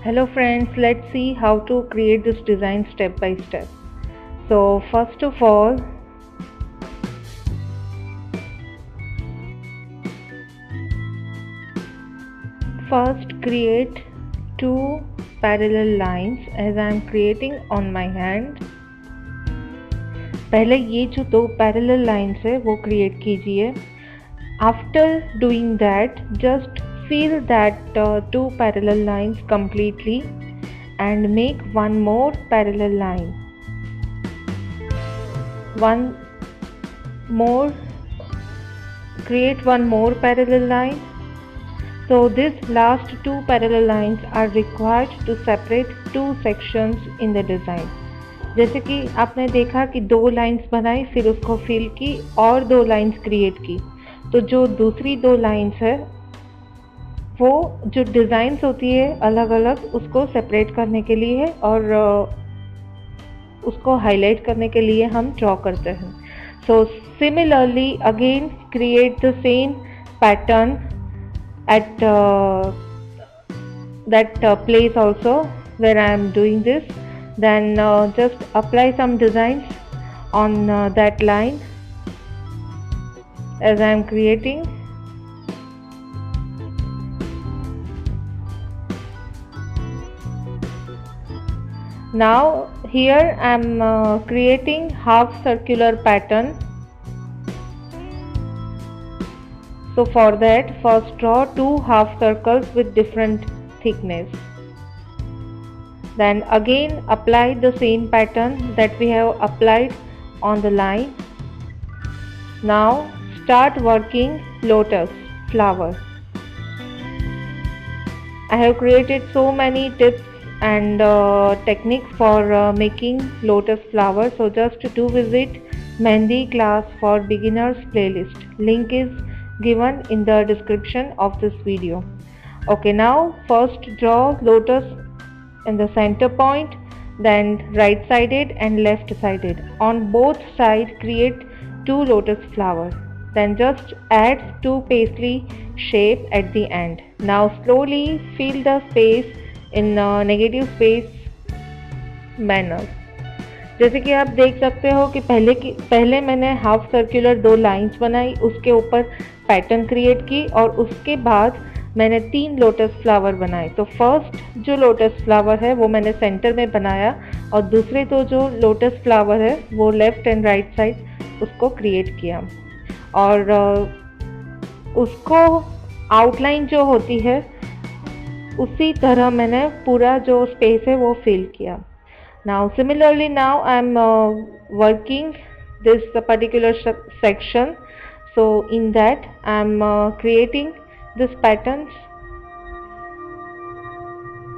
Hello friends, let's see how to create this design step by step. So first of all, create two parallel lines as I am creating on my hand. पहले ये जो दो parallel lines है वो create कीजिए. After doing that, just fill that two parallel lines completely and make one more parallel line. Create one more parallel line. So these last two parallel lines are required to separate two sections in the design. जैसे कि आपने देखा कि दो lines बनाई, फिर उसको fill की और दो लाइंस क्रिएट की, तो जो दूसरी दो लाइंस है वो जो डिज़ाइंस होती है अलग अलग, उसको सेपरेट करने के लिए और उसको हाईलाइट करने के लिए हम ड्रॉ करते हैं. So similarly again create the same pattern at that place also where I am doing this. Then just apply some designs on that line as I am creating. Now here I am creating half circular pattern. So for that, first draw two half circles with different thickness. Then again apply the same pattern that we have applied on the line. Now start working lotus flower. I have created so many tips and techniques for making lotus flower. So just do visit Mehndi class for beginners playlist. Link is given in the description of this video. Okay, now first draw lotus in the center point, then right sided and left sided. On both sides create two lotus flower. Then just add two paisley shape at the end. Now slowly fill the space in negative space manner. जैसे कि आप देख सकते हो कि पहले मैंने half circular दो लाइंस बनाई, उसके ऊपर पैटर्न क्रिएट की और उसके बाद मैंने तीन लोटस फ्लावर बनाए. तो फर्स्ट जो लोटस फ्लावर है वो मैंने सेंटर में बनाया और दूसरे तो जो लोटस फ्लावर है वो लेफ़्ट एंड राइट साइड उसको क्रिएट किया और उसको आउटलाइन जो होती है उसी तरह मैंने पूरा जो स्पेस है वो फिल किया. Now similarly now I am working this particular section. So in that I am creating this patterns.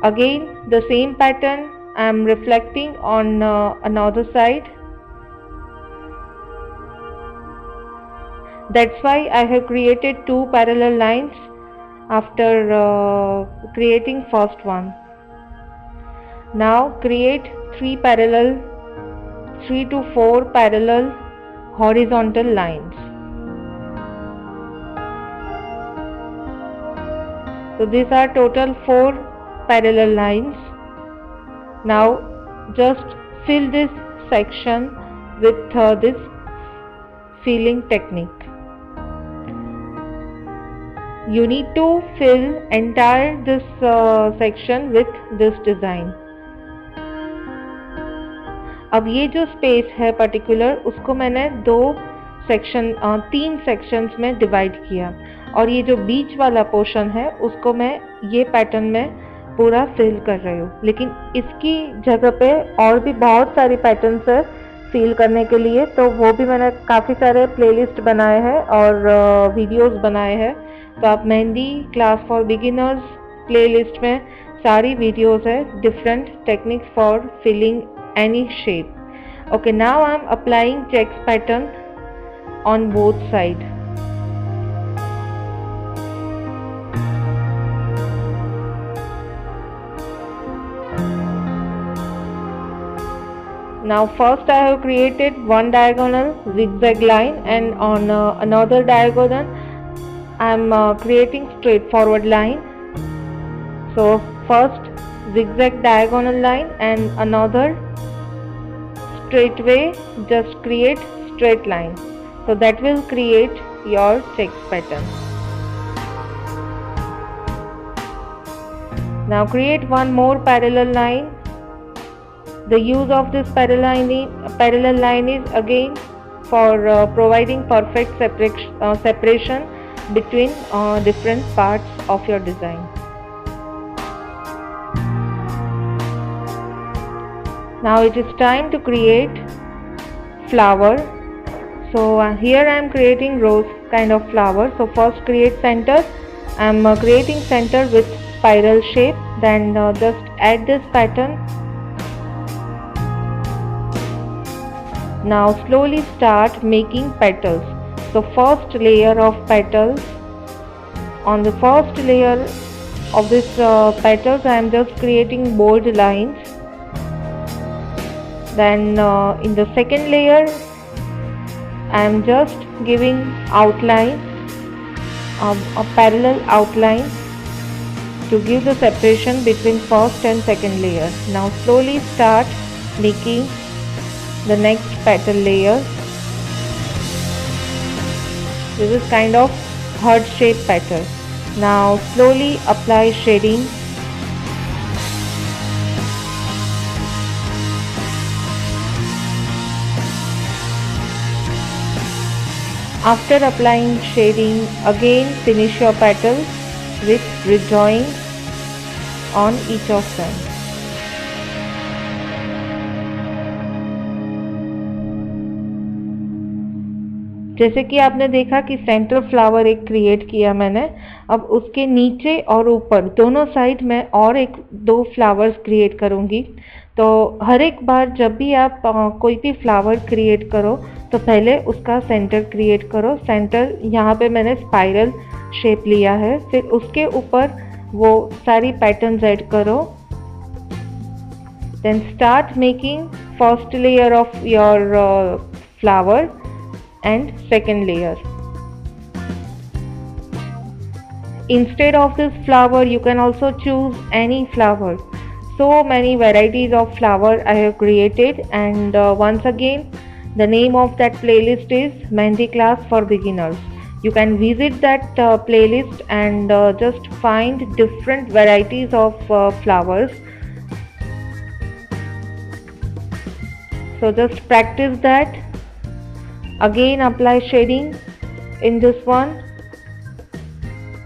Again the same pattern I am reflecting on another side. That's why I have created two parallel lines after creating first one. Now create 3 to 4 parallel horizontal lines. So these are total 4 parallel lines. Now just fill this section with this filling technique. You need to fill entire this section with this design. अब ये जो space है particular उसको मैंने तीन sections में divide किया और ये जो बीच वाला पोर्शन है उसको मैं ये पैटर्न में पूरा फिल कर रही हूँ. लेकिन इसकी जगह पे और भी बहुत सारी पैटर्न्स है फिल करने के लिए, तो वो भी मैंने काफ़ी सारे प्लेलिस्ट बनाए हैं और वीडियोस बनाए हैं. तो आप mehndi class for beginners playlist में सारी वीडियोस है different techniques for filling any shape. Okay, now I am applying checks pattern on both sides. Now first I have created one diagonal zigzag line and on another diagonal I am creating straightforward line. So first zigzag diagonal line and another straight way, just create straight line. So that will create your checks pattern. Now create one more parallel line. The use of this parallel line is again for providing perfect separation between different parts of your design. Now it is time to create flower. So here I am creating rose kind of flower. So first create center. I am creating center with spiral shape. Then just add this pattern. Now slowly start making petals. So first layer of petals. On the first layer of this petals, I am just creating bold lines. Then in the second layer, I am just giving outline, a parallel outline to give the separation between first and second layer. Now slowly start making the next petal layer. This is kind of heart shape petal. Now slowly apply shading. After applying shading, again finish your petals with redrawing on each of them. जैसे कि आपने देखा कि centre flower एक create किया मैंने, अब उसके नीचे और ऊपर दोनों साइड में और एक दो फ्लावर्स क्रिएट करूँगी। तो हर एक बार जब भी आप कोई भी फ्लावर क्रिएट करो तो पहले उसका सेंटर क्रिएट करो। सेंटर यहाँ पे मैंने स्पाइरल शेप लिया है, फिर उसके ऊपर वो सारी पैटर्न्स ऐड करो। Then start making first layer of your flower and second layer. Instead of this flower, you can also choose any flower. So many varieties of flower I have created, and once again the name of that playlist is Mehndi Class for Beginners. You can visit that playlist and just find different varieties of flowers. So just practice that. Again apply shading in this one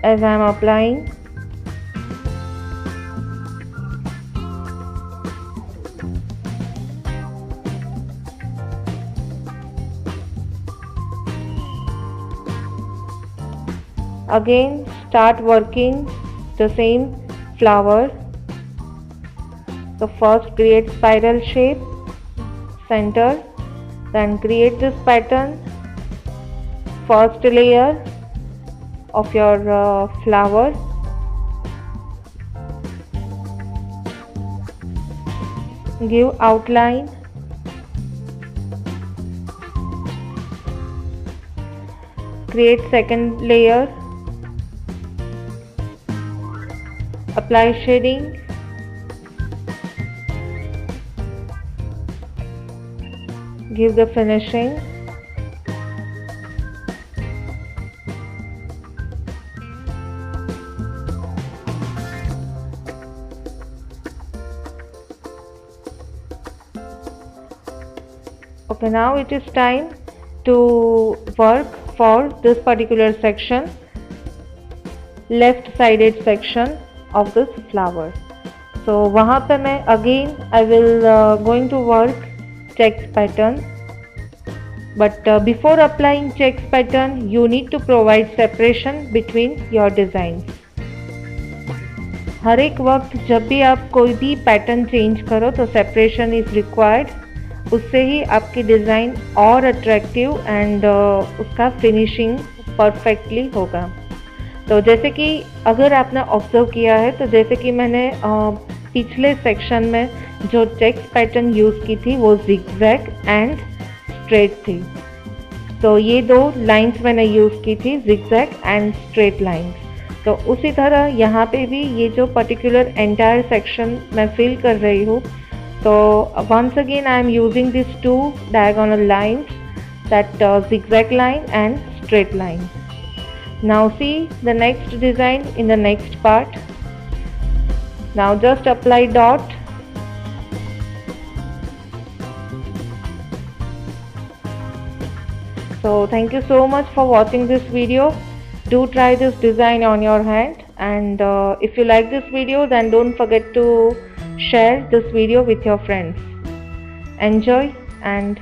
as I am applying. Again start working the same flower. So first create spiral shape, center. Then create this pattern, first layer of your flower. Give outline. Create second layer. Apply shading. Give the finishing. Okay, now it is time to work for this particular section, left sided section of this flower. So वहाँ पे मैं again I will going to work checks pattern, but before applying checks pattern you need to provide separation between your designs. हर एक वक्त जब भी आप कोई भी पैटर्न चेंज करो तो सेपरेशन इज रिक्वायर्ड, उससे ही आपकी डिज़ाइन और अट्रैक्टिव एंड उसका फिनिशिंग परफेक्टली होगा। तो जैसे कि अगर आपने ऑब्जर्व किया है तो जैसे कि मैंने पिछले सेक्शन में जो चेक्स पैटर्न यूज़ की थी वो जिगजैग एंड स्ट्रेट थी। तो ये दो लाइंस मैंने यूज़ की थी, जिगजैग एंड स्ट्रेट लाइंस। तो उसी तरह यहाँ पे भी ये जो पर्टिकुलर एंटायर सेक्शन मैं फिल कर रही हूँ, तो once again I am using these two diagonal lines, that zigzag line and straight line. Now see the next design in the next part. Now just apply dot. So thank you so much for watching this video. Do try this design on your hand, and if you like this video, then don't forget to share this video with your friends. Enjoy and